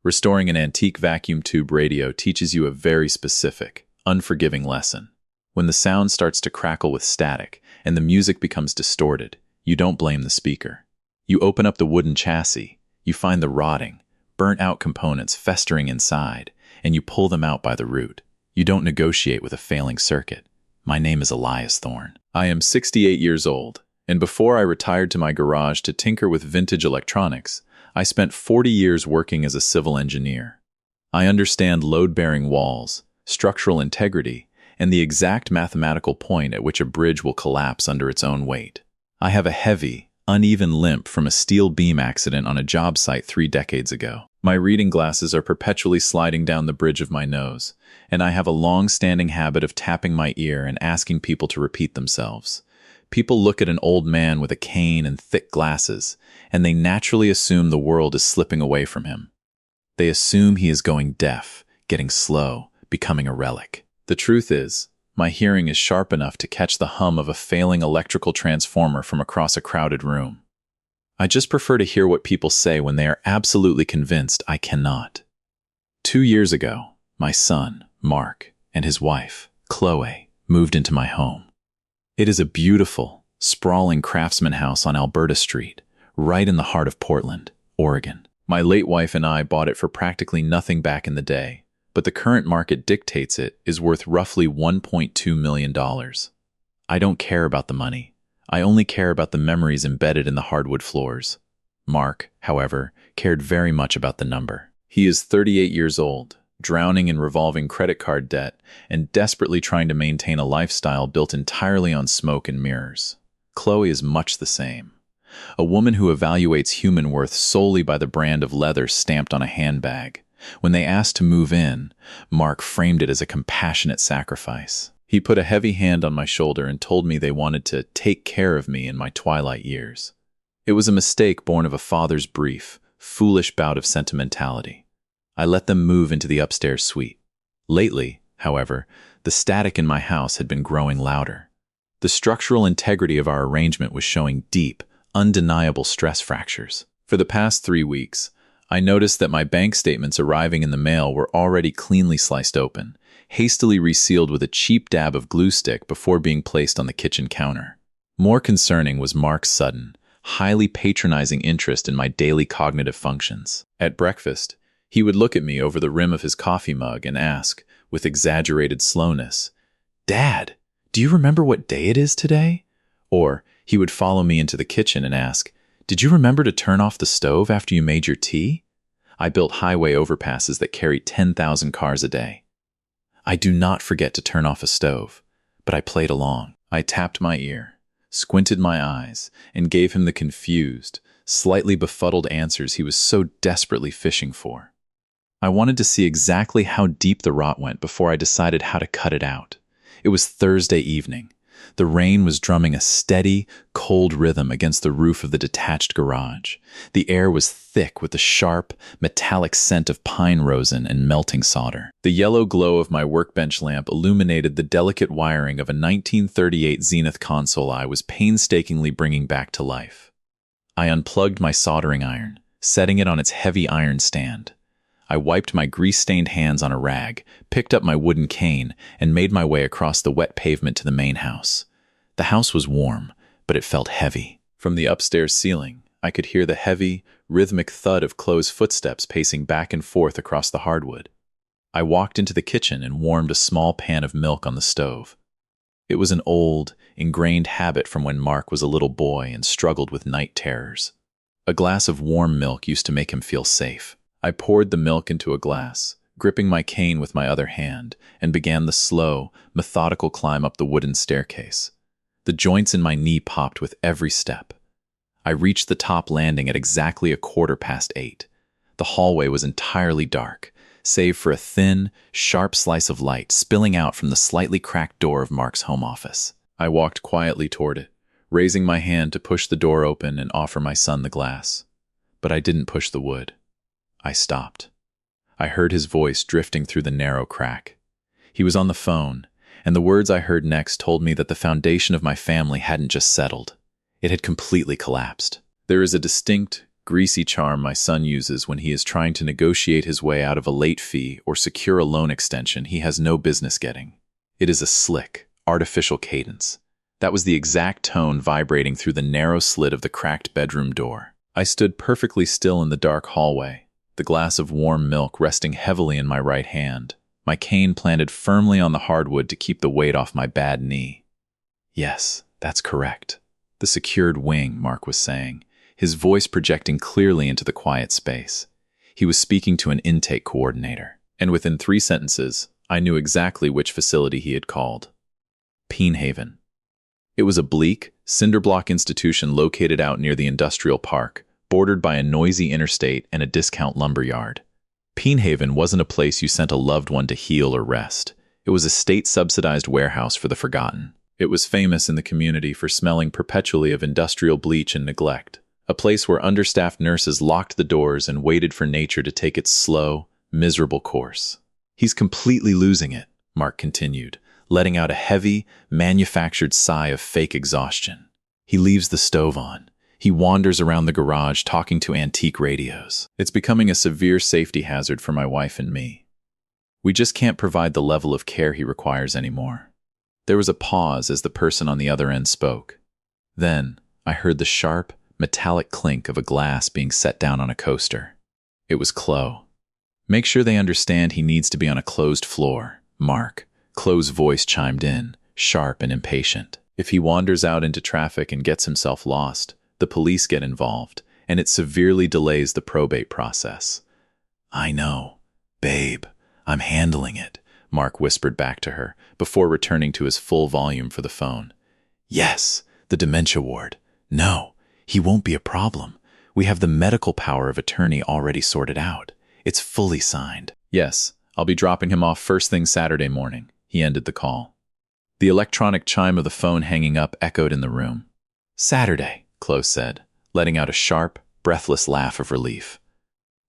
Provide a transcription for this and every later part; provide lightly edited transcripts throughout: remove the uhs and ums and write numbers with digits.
Restoring an antique vacuum tube radio teaches you a very specific, unforgiving lesson. When the sound starts to crackle with static and the music becomes distorted, you don't blame the speaker. You open up the wooden chassis, you find the rotting, burnt-out components festering inside, and you pull them out by the root. You don't negotiate with a failing circuit. My name is Elias Thorne. I am 68 years old, and before I retired to my garage to tinker with vintage electronics, I spent 40 years working as a civil engineer. I understand load-bearing walls, structural integrity, and the exact mathematical point at which a bridge will collapse under its own weight. I have a heavy, uneven limp from a steel beam accident on a job site 3 decades ago. My reading glasses are perpetually sliding down the bridge of my nose, and I have a long-standing habit of tapping my ear and asking people to repeat themselves. People look at an old man with a cane and thick glasses, and they naturally assume the world is slipping away from him. They assume he is going deaf, getting slow, becoming a relic. The truth is, my hearing is sharp enough to catch the hum of a failing electrical transformer from across a crowded room. I just prefer to hear what people say when they are absolutely convinced I cannot. 2 years ago, my son, Mark, and his wife, Chloe, moved into my home. It is a beautiful, sprawling craftsman house on Alberta Street, right in the heart of Portland, Oregon. My late wife and I bought it for practically nothing back in the day, but the current market dictates it is worth roughly $1.2 million. I don't care about the money. I only care about the memories embedded in the hardwood floors. Mark, however, cared very much about the number. He is 38 years old, drowning in revolving credit card debt, and desperately trying to maintain a lifestyle built entirely on smoke and mirrors. Chloe is much the same. A woman who evaluates human worth solely by the brand of leather stamped on a handbag. When they asked to move in, Mark framed it as a compassionate sacrifice. He put a heavy hand on my shoulder and told me they wanted to take care of me in my twilight years. It was a mistake born of a father's brief, foolish bout of sentimentality. I let them move into the upstairs suite. Lately, however, the static in my house had been growing louder. The structural integrity of our arrangement was showing deep, undeniable stress fractures. For the past 3 weeks, I noticed that my bank statements arriving in the mail were already cleanly sliced open, hastily resealed with a cheap dab of glue stick before being placed on the kitchen counter. More concerning was Mark's sudden, highly patronizing interest in my daily cognitive functions. At breakfast, he would look at me over the rim of his coffee mug and ask, with exaggerated slowness, "Dad, do you remember what day it is today?" Or he would follow me into the kitchen and ask, "Did you remember to turn off the stove after you made your tea?" I built highway overpasses that carried 10,000 cars a day. I do not forget to turn off a stove, but I played along. I tapped my ear, squinted my eyes, and gave him the confused, slightly befuddled answers he was so desperately fishing for. I wanted to see exactly how deep the rot went before I decided how to cut it out. It was Thursday evening. The rain was drumming a steady, cold rhythm against the roof of the detached garage. The air was thick with the sharp, metallic scent of pine rosin and melting solder. The yellow glow of my workbench lamp illuminated the delicate wiring of a 1938 Zenith console I was painstakingly bringing back to life. I unplugged my soldering iron, setting it on its heavy iron stand. I wiped my grease-stained hands on a rag, picked up my wooden cane, and made my way across the wet pavement to the main house. The house was warm, but it felt heavy. From the upstairs ceiling, I could hear the heavy, rhythmic thud of Chloe's footsteps pacing back and forth across the hardwood. I walked into the kitchen and warmed a small pan of milk on the stove. It was an old, ingrained habit from when Mark was a little boy and struggled with night terrors. A glass of warm milk used to make him feel safe. I poured the milk into a glass, gripping my cane with my other hand, and began the slow, methodical climb up the wooden staircase. The joints in my knee popped with every step. I reached the top landing at exactly 8:15. The hallway was entirely dark, save for a thin, sharp slice of light spilling out from the slightly cracked door of Mark's home office. I walked quietly toward it, raising my hand to push the door open and offer my son the glass. But I didn't push the wood. I stopped. I heard his voice drifting through the narrow crack. He was on the phone, and the words I heard next told me that the foundation of my family hadn't just settled. It had completely collapsed. There is a distinct, greasy charm my son uses when he is trying to negotiate his way out of a late fee or secure a loan extension he has no business getting. It is a slick, artificial cadence. That was the exact tone vibrating through the narrow slit of the cracked bedroom door. I stood perfectly still in the dark hallway, the glass of warm milk resting heavily in my right hand, my cane planted firmly on the hardwood to keep the weight off my bad knee. "Yes, that's correct. The secured wing," Mark was saying, his voice projecting clearly into the quiet space. He was speaking to an intake coordinator, and within 3 sentences, I knew exactly which facility he had called. Peenhaven. It was a bleak, cinder-block institution located out near the industrial park, bordered by a noisy interstate and a discount lumber yard. Peenhaven wasn't a place you sent a loved one to heal or rest. It was a state-subsidized warehouse for the forgotten. It was famous in the community for smelling perpetually of industrial bleach and neglect, a place where understaffed nurses locked the doors and waited for nature to take its slow, miserable course. "He's completely losing it," Mark continued, letting out a heavy, manufactured sigh of fake exhaustion. "He leaves the stove on. He wanders around the garage talking to antique radios. It's becoming a severe safety hazard for my wife and me. We just can't provide the level of care he requires anymore." There was a pause as the person on the other end spoke. Then I heard the sharp, metallic clink of a glass being set down on a coaster. It was Chloe. "Make sure they understand he needs to be on a closed floor, Mark." Chloe's voice chimed in, sharp and impatient. "If he wanders out into traffic and gets himself lost, the police get involved, and it severely delays the probate process." "I know. Babe, I'm handling it," Mark whispered back to her, before returning to his full volume for the phone. "Yes, the dementia ward. No, he won't be a problem. We have the medical power of attorney already sorted out. It's fully signed." "Yes, I'll be dropping him off first thing Saturday morning." He ended the call. The electronic chime of the phone hanging up echoed in the room. "Saturday," Chloe said, letting out a sharp, breathless laugh of relief.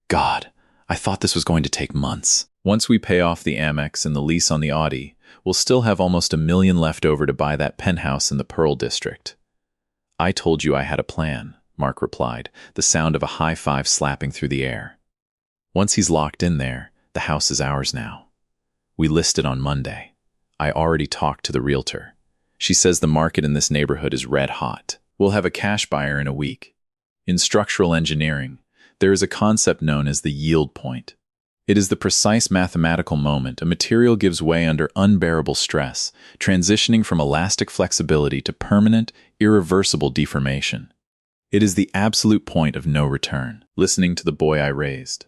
"God, I thought this was going to take months. Once we pay off the Amex and the lease on the Audi, we'll still have almost $1 million left over to buy that penthouse in the Pearl District." "I told you I had a plan," Mark replied, the sound of a high five slapping through the air. "Once he's locked in there, the house is ours now. We listed on Monday. I already talked to the realtor. She says the market in this neighborhood is red hot. We'll have a cash buyer in a week." In structural engineering, there is a concept known as the yield point. It is the precise mathematical moment a material gives way under unbearable stress, transitioning from elastic flexibility to permanent, irreversible deformation. It is the absolute point of no return. Listening to the boy I raised.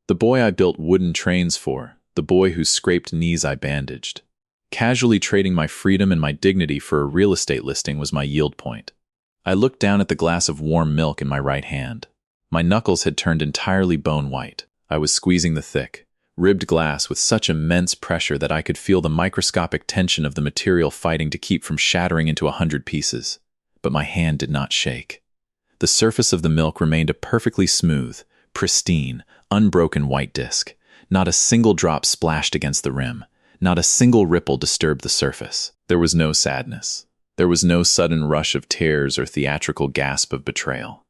The boy I built wooden trains for, the boy whose scraped knees I bandaged. Casually trading my freedom and my dignity for a real estate listing was my yield point. I looked down at the glass of warm milk in my right hand. My knuckles had turned entirely bone white. I was squeezing the thick, ribbed glass with such immense pressure that I could feel the microscopic tension of the material fighting to keep from shattering into 100 pieces. But my hand did not shake. The surface of the milk remained a perfectly smooth, pristine, unbroken white disc. Not a single drop splashed against the rim. Not a single ripple disturbed the surface. There was no sadness. There was no sudden rush of tears or theatrical gasp of betrayal.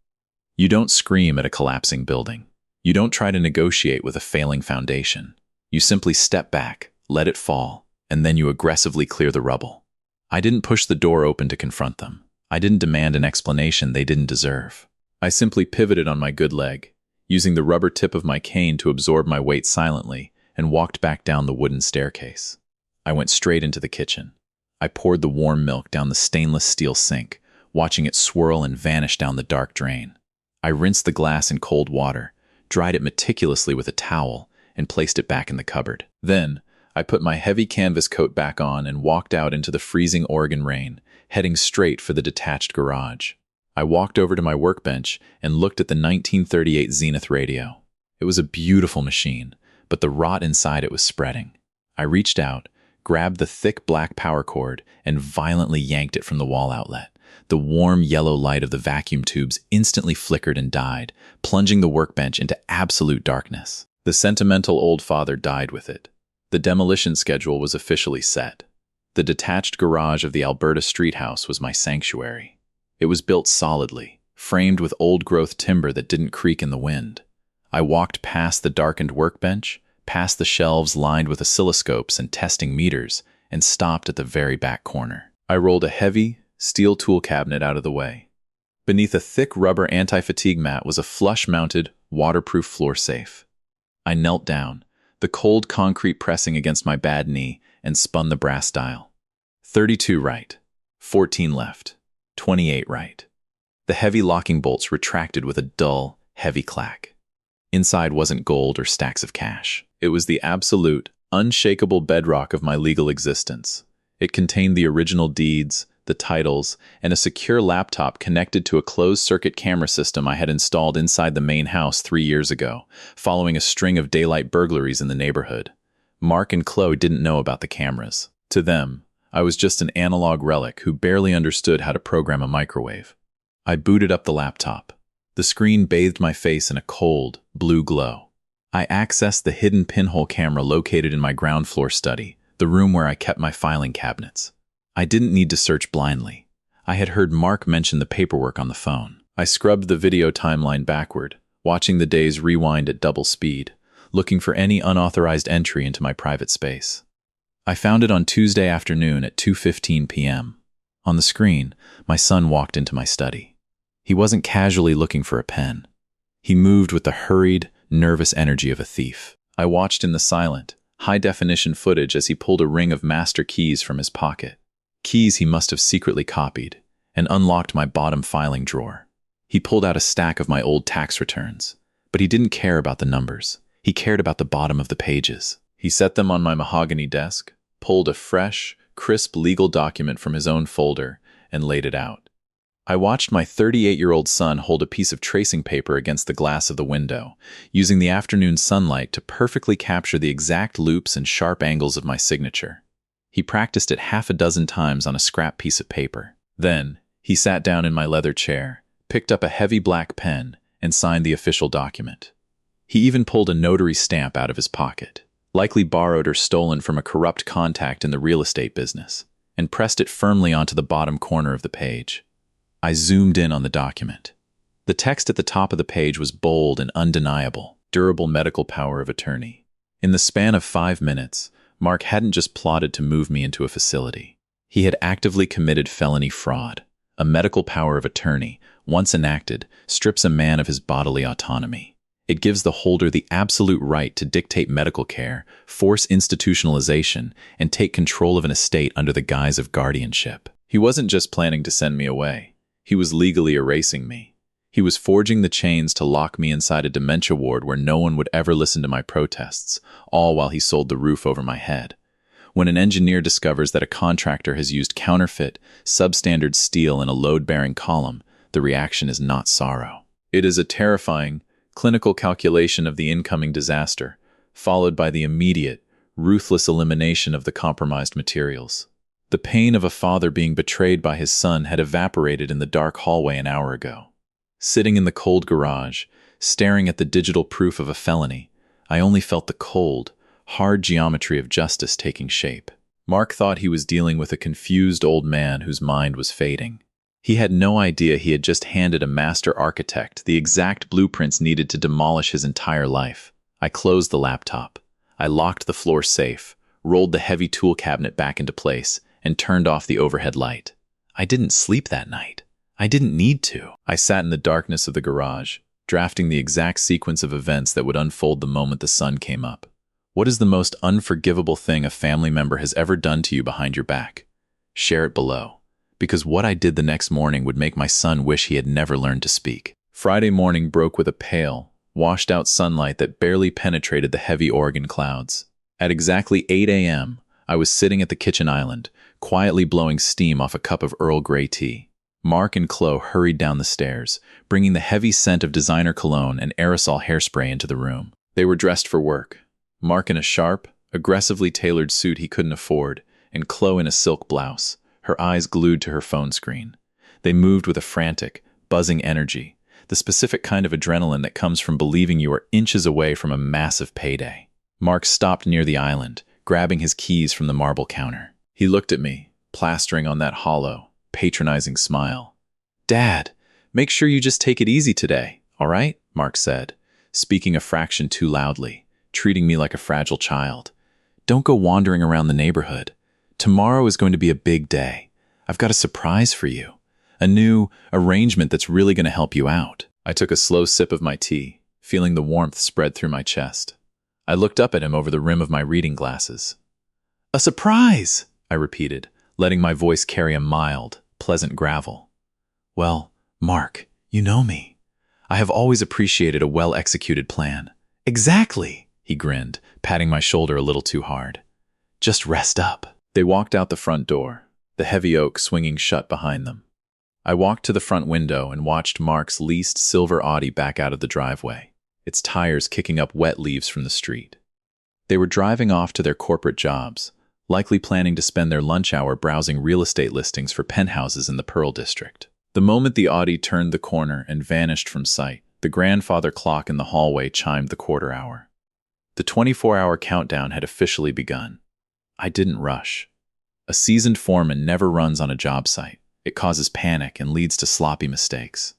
You don't scream at a collapsing building. You don't try to negotiate with a failing foundation. You simply step back, let it fall, and then you aggressively clear the rubble. I didn't push the door open to confront them. I didn't demand an explanation they didn't deserve. I simply pivoted on my good leg, using the rubber tip of my cane to absorb my weight silently, and walked back down the wooden staircase. I went straight into the kitchen. I poured the warm milk down the stainless steel sink, watching it swirl and vanish down the dark drain. I rinsed the glass in cold water, dried it meticulously with a towel, and placed it back in the cupboard. Then, I put my heavy canvas coat back on and walked out into the freezing Oregon rain, heading straight for the detached garage. I walked over to my workbench and looked at the 1938 Zenith radio. It was a beautiful machine, but the rot inside it was spreading. I reached out, grabbed the thick black power cord, and violently yanked it from the wall outlet. The warm yellow light of the vacuum tubes instantly flickered and died, plunging the workbench into absolute darkness. The sentimental old father died with it. The demolition schedule was officially set. The detached garage of the Alberta street house was my sanctuary. It was built solidly, framed with old-growth timber that didn't creak in the wind. I walked past the darkened workbench, past the shelves lined with oscilloscopes and testing meters, and stopped at the very back corner. I rolled a heavy, steel tool cabinet out of the way. Beneath a thick rubber anti-fatigue mat was a flush-mounted, waterproof floor safe. I knelt down, the cold concrete pressing against my bad knee, and spun the brass dial. 32 right, 14 left, 28 right. The heavy locking bolts retracted with a dull, heavy clack. Inside wasn't gold or stacks of cash. It was the absolute, unshakable bedrock of my legal existence. It contained the original deeds, the titles, and a secure laptop connected to a closed-circuit camera system I had installed inside the main house 3 years ago, following a string of daylight burglaries in the neighborhood. Mark and Chloe didn't know about the cameras. To them, I was just an analog relic who barely understood how to program a microwave. I booted up the laptop. The screen bathed my face in a cold, blue glow. I accessed the hidden pinhole camera located in my ground floor study, the room where I kept my filing cabinets. I didn't need to search blindly. I had heard Mark mention the paperwork on the phone. I scrubbed the video timeline backward, watching the days rewind at double speed, looking for any unauthorized entry into my private space. I found it on Tuesday afternoon at 2:15 p.m. On the screen, my son walked into my study. He wasn't casually looking for a pen. He moved with the hurried, nervous energy of a thief. I watched in the silent, high-definition footage as he pulled a ring of master keys from his pocket. Keys he must have secretly copied, and unlocked my bottom filing drawer. He pulled out a stack of my old tax returns, but he didn't care about the numbers. He cared about the bottom of the pages. He set them on my mahogany desk, pulled a fresh, crisp legal document from his own folder, and laid it out. I watched my 38-year-old son hold a piece of tracing paper against the glass of the window, using the afternoon sunlight to perfectly capture the exact loops and sharp angles of my signature. He practiced it 6 times on a scrap piece of paper. Then, he sat down in my leather chair, picked up a heavy black pen, and signed the official document. He even pulled a notary stamp out of his pocket, likely borrowed or stolen from a corrupt contact in the real estate business, and pressed it firmly onto the bottom corner of the page. I zoomed in on the document. The text at the top of the page was bold and undeniable, durable medical power of attorney. In the span of 5 minutes, Mark hadn't just plotted to move me into a facility. He had actively committed felony fraud. A medical power of attorney, once enacted, strips a man of his bodily autonomy. It gives the holder the absolute right to dictate medical care, force institutionalization, and take control of an estate under the guise of guardianship. He wasn't just planning to send me away. He was legally erasing me. He was forging the chains to lock me inside a dementia ward where no one would ever listen to my protests, all while he sold the roof over my head. When an engineer discovers that a contractor has used counterfeit, substandard steel in a load-bearing column, the reaction is not sorrow. It is a terrifying, clinical calculation of the incoming disaster, followed by the immediate, ruthless elimination of the compromised materials. The pain of a father being betrayed by his son had evaporated in the dark hallway an hour ago. Sitting in the cold garage, staring at the digital proof of a felony, I only felt the cold, hard geometry of justice taking shape. Mark thought he was dealing with a confused old man whose mind was fading. He had no idea he had just handed a master architect the exact blueprints needed to demolish his entire life. I closed the laptop. I locked the floor safe, rolled the heavy tool cabinet back into place, and turned off the overhead light. I didn't sleep that night. I didn't need to. I sat in the darkness of the garage, drafting the exact sequence of events that would unfold the moment the sun came up. What is the most unforgivable thing a family member has ever done to you behind your back? Share it below, because what I did the next morning would make my son wish he had never learned to speak. Friday morning broke with a pale, washed-out sunlight that barely penetrated the heavy Oregon clouds. At exactly 8 a.m., I was sitting at the kitchen island, quietly blowing steam off a cup of Earl Grey tea. Mark and Chloe hurried down the stairs, bringing the heavy scent of designer cologne and aerosol hairspray into the room. They were dressed for work. Mark in a sharp, aggressively tailored suit he couldn't afford, and Chloe in a silk blouse, her eyes glued to her phone screen. They moved with a frantic, buzzing energy, the specific kind of adrenaline that comes from believing you are inches away from a massive payday. Mark stopped near the island, grabbing his keys from the marble counter. He looked at me, plastering on that hollow, patronizing smile. "Dad, Make sure you just take it easy today, all right? Mark said, speaking a fraction too loudly, treating me like a fragile child. Don't go wandering around the neighborhood. Tomorrow is going to be a big day. I've got a surprise for you. A new arrangement that's really going to help you out. I took a slow sip of my tea, feeling the warmth spread through my chest. I looked up at him over the rim of my reading glasses. A surprise, I repeated, letting my voice carry a mild, pleasant gravel. Well, Mark, you know me. I have always appreciated a well-executed plan. Exactly, he grinned, patting my shoulder a little too hard. Just rest up. They walked out the front door, the heavy oak swinging shut behind them. I walked to the front window and watched Mark's leased silver Audi back out of the driveway, its tires kicking up wet leaves from the street. They were driving off to their corporate jobs, likely planning to spend their lunch hour browsing real estate listings for penthouses in the Pearl District. The moment the Audi turned the corner and vanished from sight, the grandfather clock in the hallway chimed the quarter hour. The 24-hour countdown had officially begun. I didn't rush. A seasoned foreman never runs on a job site. It causes panic and leads to sloppy mistakes.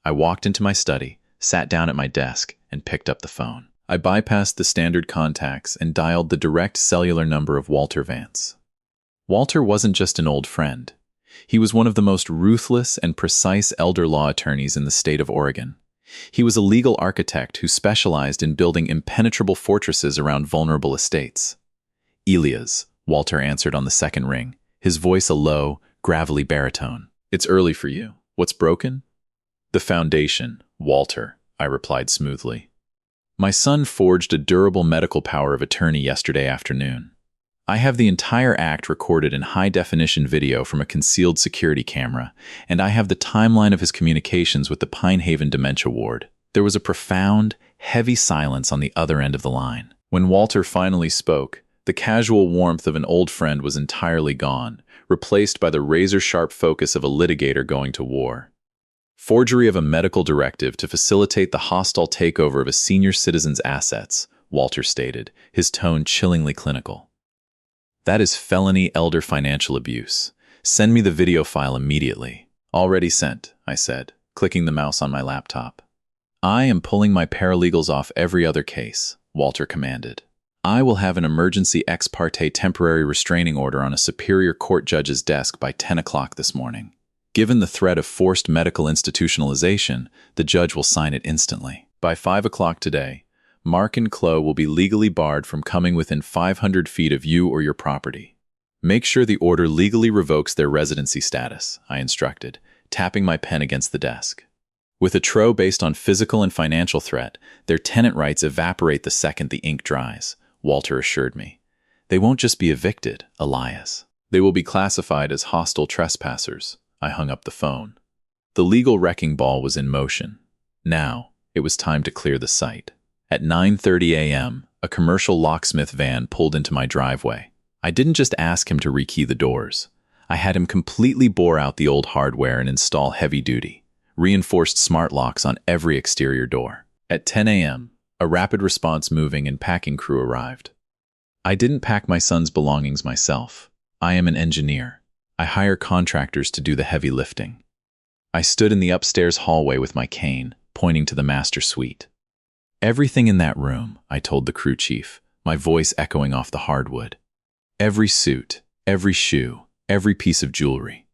I walked into my study, sat down at my desk, and picked up the phone. I bypassed the standard contacts and dialed the direct cellular number of Walter Vance. Walter wasn't just an old friend. He was one of the most ruthless and precise elder law attorneys in the state of Oregon. He was a legal architect who specialized in building impenetrable fortresses around vulnerable estates. Elias, Walter answered on the second ring, his voice a low, gravelly baritone. It's early for you. What's broken? The foundation, Walter, I replied smoothly. My son forged a durable medical power of attorney yesterday afternoon. I have the entire act recorded in high-definition video from a concealed security camera, and I have the timeline of his communications with the Pine Haven Dementia Ward. There was a profound, heavy silence on the other end of the line. When Walter finally spoke, the casual warmth of an old friend was entirely gone, replaced by the razor-sharp focus of a litigator going to war. Forgery of a medical directive to facilitate the hostile takeover of a senior citizen's assets, Walter stated, his tone chillingly clinical. That is felony elder financial abuse. Send me the video file immediately. Already sent, I said, clicking the mouse on my laptop. I am pulling my paralegals off every other case, Walter commanded. I will have an emergency ex parte temporary restraining order on a superior court judge's desk by 10 o'clock this morning. Given the threat of forced medical institutionalization, the judge will sign it instantly. By 5 o'clock today, Mark and Chloe will be legally barred from coming within 500 feet of you or your property. Make sure the order legally revokes their residency status, I instructed, tapping my pen against the desk. With a TRO based on physical and financial threat, their tenant rights evaporate the second the ink dries, Walter assured me. They won't just be evicted, Elias. They will be classified as hostile trespassers. I hung up the phone. The legal wrecking ball was in motion. Now, it was time to clear the site. At 9:30 a.m., a commercial locksmith van pulled into my driveway. I didn't just ask him to rekey the doors. I had him completely bore out the old hardware and install heavy-duty, reinforced smart locks on every exterior door. At 10 a.m., a rapid response moving and packing crew arrived. I didn't pack my son's belongings myself. I am an engineer. I hire contractors to do the heavy lifting. I stood in the upstairs hallway with my cane, pointing to the master suite. Everything in that room, I told the crew chief, my voice echoing off the hardwood. Every suit, every shoe, every piece of jewelry.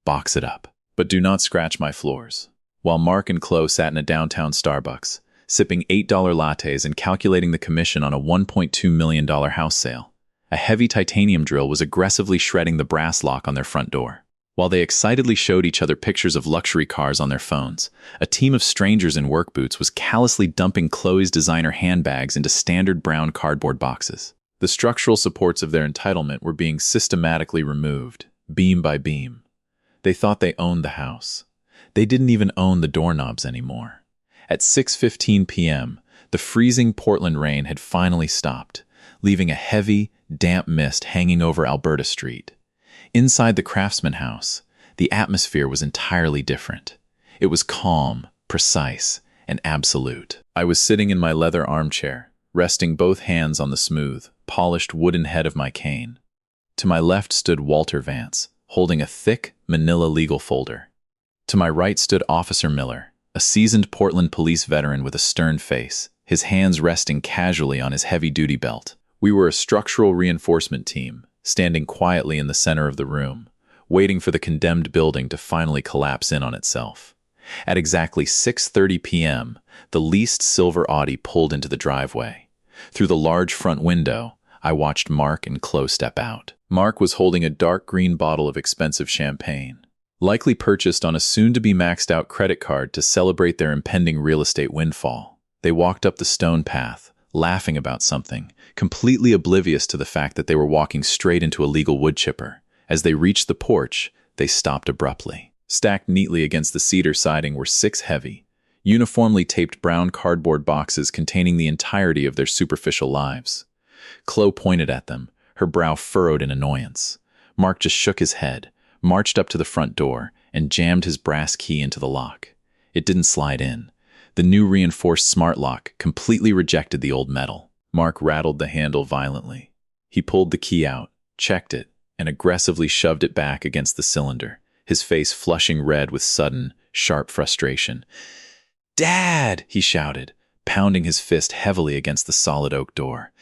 Box it up, but do not scratch my floors. While Mark and Chloe sat in a downtown Starbucks, sipping $8 lattes and calculating the commission on a $1.2 million house sale, a heavy titanium drill was aggressively shredding the brass lock on their front door. While they excitedly showed each other pictures of luxury cars on their phones, a team of strangers in work boots was callously dumping Chloe's designer handbags into standard brown cardboard boxes. The structural supports of their entitlement were being systematically removed, beam by beam. They thought they owned the house. They didn't even own the doorknobs anymore. At 6:15 p.m., the freezing Portland rain had finally stopped, leaving a heavy, damp mist hanging over Alberta Street. Inside the Craftsman House, the atmosphere was entirely different. It was calm, precise, and absolute. I was sitting in my leather armchair, resting both hands on the smooth, polished wooden head of my cane. To my left stood Walter Vance, holding a thick, manila legal folder. To my right stood Officer Miller, a seasoned Portland police veteran with a stern face, his hands resting casually on his heavy-duty belt. We were a structural reinforcement team, standing quietly in the center of the room, waiting for the condemned building to finally collapse in on itself. At exactly 6:30 p.m., the leased silver Audi pulled into the driveway. Through the large front window, I watched Mark and Chloe step out. Mark was holding a dark green bottle of expensive champagne, likely purchased on a soon-to-be-maxed-out credit card to celebrate their impending real estate windfall. They walked up the stone path, laughing about something, completely oblivious to the fact that they were walking straight into a legal wood chipper. As they reached the porch, they stopped abruptly. Stacked neatly against the cedar siding were 6 heavy, uniformly taped brown cardboard boxes containing the entirety of their superficial lives. Chloe pointed at them, her brow furrowed in annoyance. Mark just shook his head, marched up to the front door, and jammed his brass key into the lock. It didn't slide in. The new reinforced smart lock completely rejected the old metal. Mark rattled the handle violently. He pulled the key out, checked it, and aggressively shoved it back against the cylinder, his face flushing red with sudden, sharp frustration. "Dad!" he shouted, pounding his fist heavily against the solid oak door.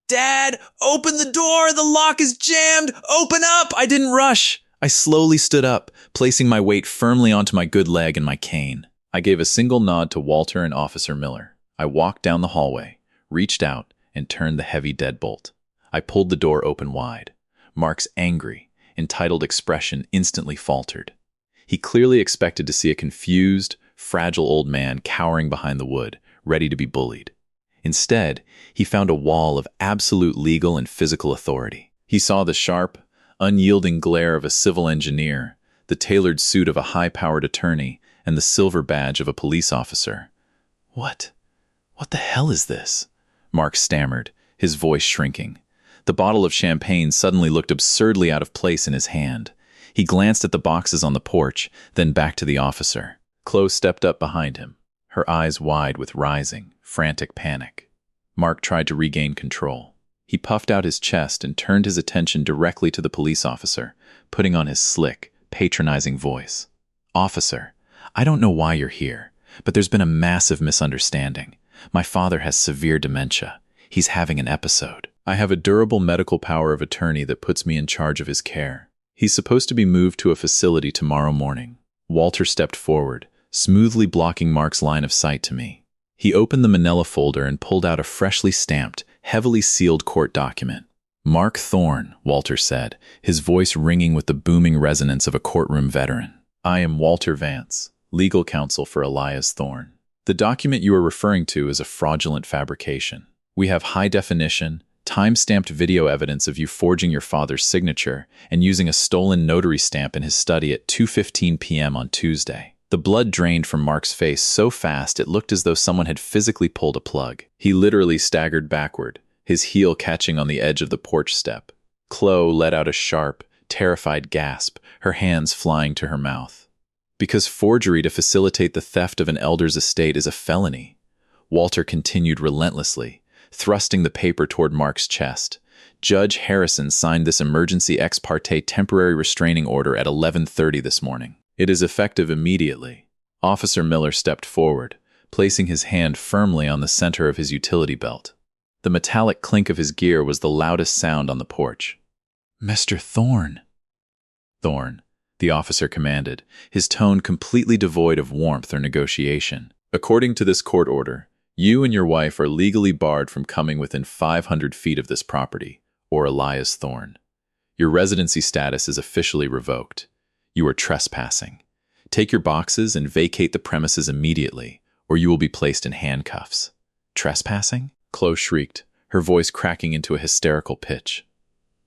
"Dad, open the door! The lock is jammed! Open up! I didn't rush!" I slowly stood up, placing my weight firmly onto my good leg and my cane. I gave a single nod to Walter and Officer Miller. I walked down the hallway, reached out, and turned the heavy deadbolt. I pulled the door open wide. Mark's angry, entitled expression instantly faltered. He clearly expected to see a confused, fragile old man cowering behind the wood, ready to be bullied. Instead, he found a wall of absolute legal and physical authority. He saw the sharp, unyielding glare of a civil engineer, the tailored suit of a high-powered attorney, and the silver badge of a police officer. What the hell is this?" Mark stammered, his voice shrinking. The bottle of champagne suddenly looked absurdly out of place in his hand. He glanced at the boxes on the porch, then back to the officer. Chloe stepped up behind him, her eyes wide with rising, frantic panic. Mark tried to regain control. He puffed out his chest and turned his attention directly to the police officer, putting on his slick, patronizing voice. "Officer, I don't know why you're here, but there's been a massive misunderstanding. My father has severe dementia. He's having an episode. I have a durable medical power of attorney that puts me in charge of his care. He's supposed to be moved to a facility tomorrow morning." Walter stepped forward, smoothly blocking Mark's line of sight to me. He opened the manila folder and pulled out a freshly stamped, heavily sealed court document. "Mark Thorne," Walter said, his voice ringing with the booming resonance of a courtroom veteran. "I am Walter Vance, legal counsel for Elias Thorne. The document you are referring to is a fraudulent fabrication. We have high-definition, time-stamped video evidence of you forging your father's signature and using a stolen notary stamp in his study at 2:15 p.m. on Tuesday." The blood drained from Mark's face so fast it looked as though someone had physically pulled a plug. He literally staggered backward, his heel catching on the edge of the porch step. Chloe let out a sharp, terrified gasp, her hands flying to her mouth. "Because forgery to facilitate the theft of an elder's estate is a felony," Walter continued relentlessly, thrusting the paper toward Mark's chest. "Judge Harrison signed this emergency ex parte temporary restraining order at 11:30 this morning. It is effective immediately." Officer Miller stepped forward, placing his hand firmly on the center of his utility belt. The metallic clink of his gear was the loudest sound on the porch. "Mr. Thorne." "Thorne," the officer commanded, his tone completely devoid of warmth or negotiation. "According to this court order, you and your wife are legally barred from coming within 500 feet of this property, or Elias Thorne. Your residency status is officially revoked. You are trespassing. Take your boxes and vacate the premises immediately, or you will be placed in handcuffs." "Trespassing?" Chloe shrieked, her voice cracking into a hysterical pitch.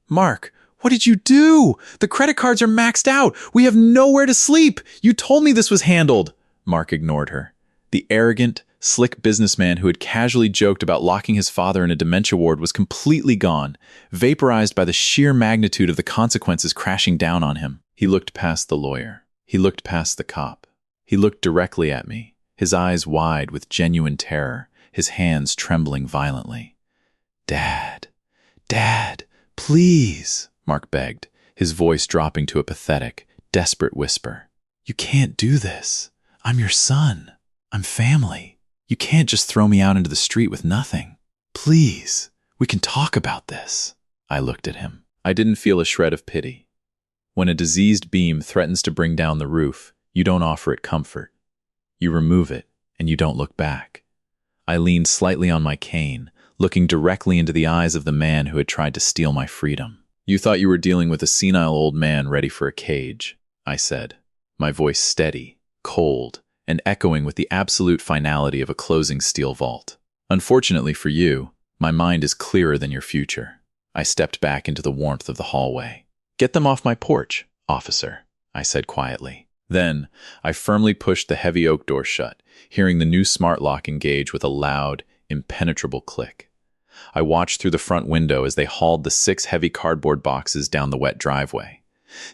"Mark, what did you do? The credit cards are maxed out. We have nowhere to sleep. You told me this was handled." Mark ignored her. The arrogant, slick businessman who had casually joked about locking his father in a dementia ward was completely gone, vaporized by the sheer magnitude of the consequences crashing down on him. He looked past the lawyer. He looked past the cop. He looked directly at me, his eyes wide with genuine terror, his hands trembling violently. "Dad, Dad, please," Mark begged, his voice dropping to a pathetic, desperate whisper. "You can't do this. I'm your son. I'm family. You can't just throw me out into the street with nothing. Please, we can talk about this." I looked at him. I didn't feel a shred of pity. When a diseased beam threatens to bring down the roof, you don't offer it comfort. You remove it, and you don't look back. I leaned slightly on my cane, looking directly into the eyes of the man who had tried to steal my freedom. "You thought you were dealing with a senile old man ready for a cage," I said, my voice steady, cold, and echoing with the absolute finality of a closing steel vault. "Unfortunately for you, my mind is clearer than your future." I stepped back into the warmth of the hallway. "Get them off my porch, officer," I said quietly. Then, I firmly pushed the heavy oak door shut, hearing the new smart lock engage with a loud, impenetrable click. I watched through the front window as they hauled the 6 heavy cardboard boxes down the wet driveway.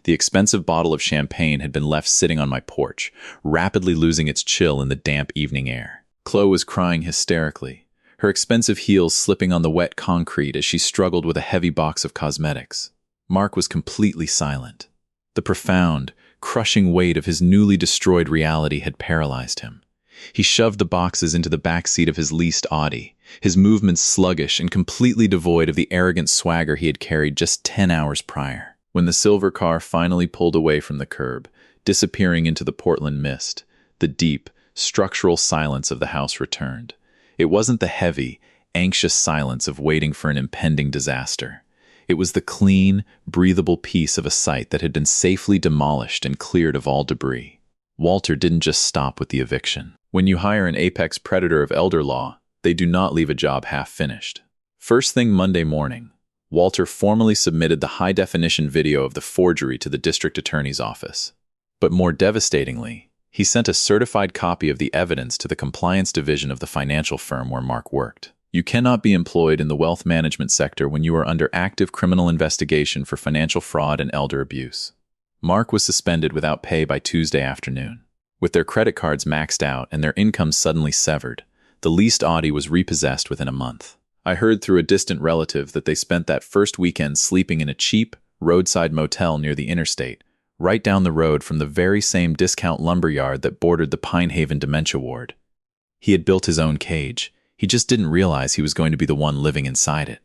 The expensive bottle of champagne had been left sitting on my porch, rapidly losing its chill in the damp evening air. Chloe was crying hysterically, her expensive heels slipping on the wet concrete as she struggled with a heavy box of cosmetics. Mark was completely silent. The profound, crushing weight of his newly destroyed reality had paralyzed him. He shoved the boxes into the back seat of his leased Audi, his movements sluggish and completely devoid of the arrogant swagger he had carried just 10 hours prior. When the silver car finally pulled away from the curb, disappearing into the Portland mist, the deep, structural silence of the house returned. It wasn't the heavy, anxious silence of waiting for an impending disaster. It was the clean, breathable peace of a site that had been safely demolished and cleared of all debris. Walter didn't just stop with the eviction. When you hire an apex predator of elder law, they do not leave a job half-finished. First thing Monday morning, Walter formally submitted the high-definition video of the forgery to the district attorney's office. But more devastatingly, he sent a certified copy of the evidence to the compliance division of the financial firm where Mark worked. You cannot be employed in the wealth management sector when you are under active criminal investigation for financial fraud and elder abuse. Mark was suspended without pay by Tuesday afternoon. With their credit cards maxed out and their incomes suddenly severed, the leased Audi was repossessed within a month. I heard through a distant relative that they spent that first weekend sleeping in a cheap, roadside motel near the interstate, right down the road from the very same discount lumberyard that bordered the Pine Haven dementia ward. He had built his own cage. He just didn't realize he was going to be the one living inside it.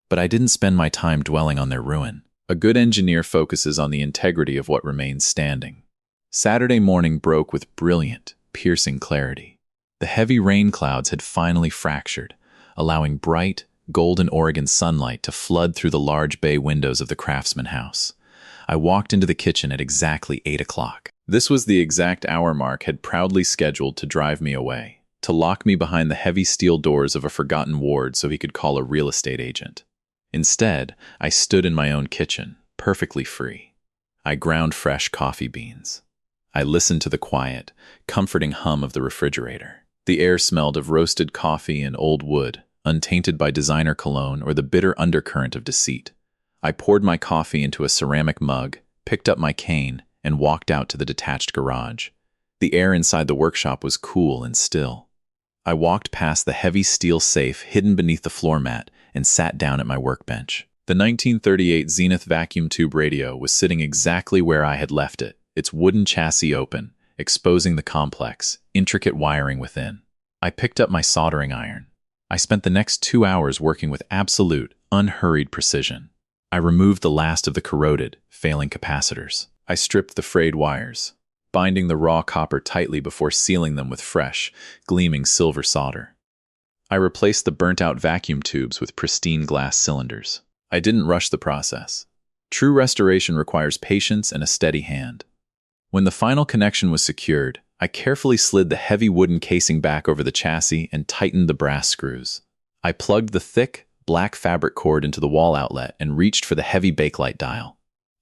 But I didn't spend my time dwelling on their ruin. A good engineer focuses on the integrity of what remains standing. Saturday morning broke with brilliant, piercing clarity. The heavy rain clouds had finally fractured, allowing bright, golden Oregon sunlight to flood through the large bay windows of the Craftsman house. I walked into the kitchen at exactly 8 o'clock. This was the exact hour Mark had proudly scheduled to drive me away, to lock me behind the heavy steel doors of a forgotten ward so he could call a real estate agent. Instead, I stood in my own kitchen, perfectly free. I ground fresh coffee beans. I listened to the quiet, comforting hum of the refrigerator. The air smelled of roasted coffee and old wood, untainted by designer cologne or the bitter undercurrent of deceit. I poured my coffee into a ceramic mug, picked up my cane, and walked out to the detached garage. The air inside the workshop was cool and still. I walked past the heavy steel safe hidden beneath the floor mat and sat down at my workbench. The 1938 Zenith vacuum tube radio was sitting exactly where I had left it, its wooden chassis open, exposing the complex, intricate wiring within. I picked up my soldering iron. I spent the next 2 hours working with absolute, unhurried precision. I removed the last of the corroded, failing capacitors. I stripped the frayed wires, binding the raw copper tightly before sealing them with fresh, gleaming silver solder. I replaced the burnt-out vacuum tubes with pristine glass cylinders. I didn't rush the process. True restoration requires patience and a steady hand. When the final connection was secured, I carefully slid the heavy wooden casing back over the chassis and tightened the brass screws. I plugged the thick, black fabric cord into the wall outlet and reached for the heavy bakelite dial.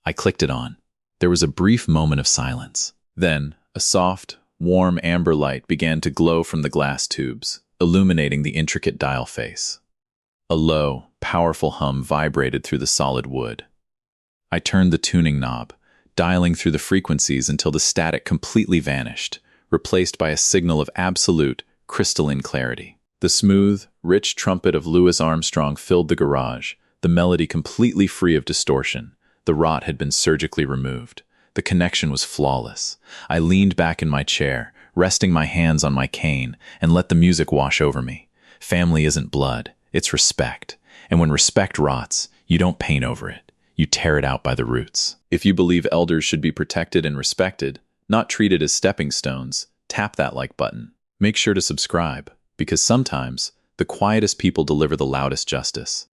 I clicked it on. There was a brief moment of silence. Then, a soft, warm amber light began to glow from the glass tubes, illuminating the intricate dial face. A low, powerful hum vibrated through the solid wood. I turned the tuning knob, dialing through the frequencies until the static completely vanished, replaced by a signal of absolute, crystalline clarity. The smooth, rich trumpet of Louis Armstrong filled the garage, the melody completely free of distortion. The rot had been surgically removed. The The connection was flawless. I leaned back in my chair, resting my hands on my cane, and let the music wash over me. Family isn't blood, it's respect. And when respect rots, you don't paint over it. You tear it out by the roots. If you believe elders should be protected and respected, not treated as stepping stones, tap that like button. Make sure to subscribe, because sometimes the quietest people deliver the loudest justice.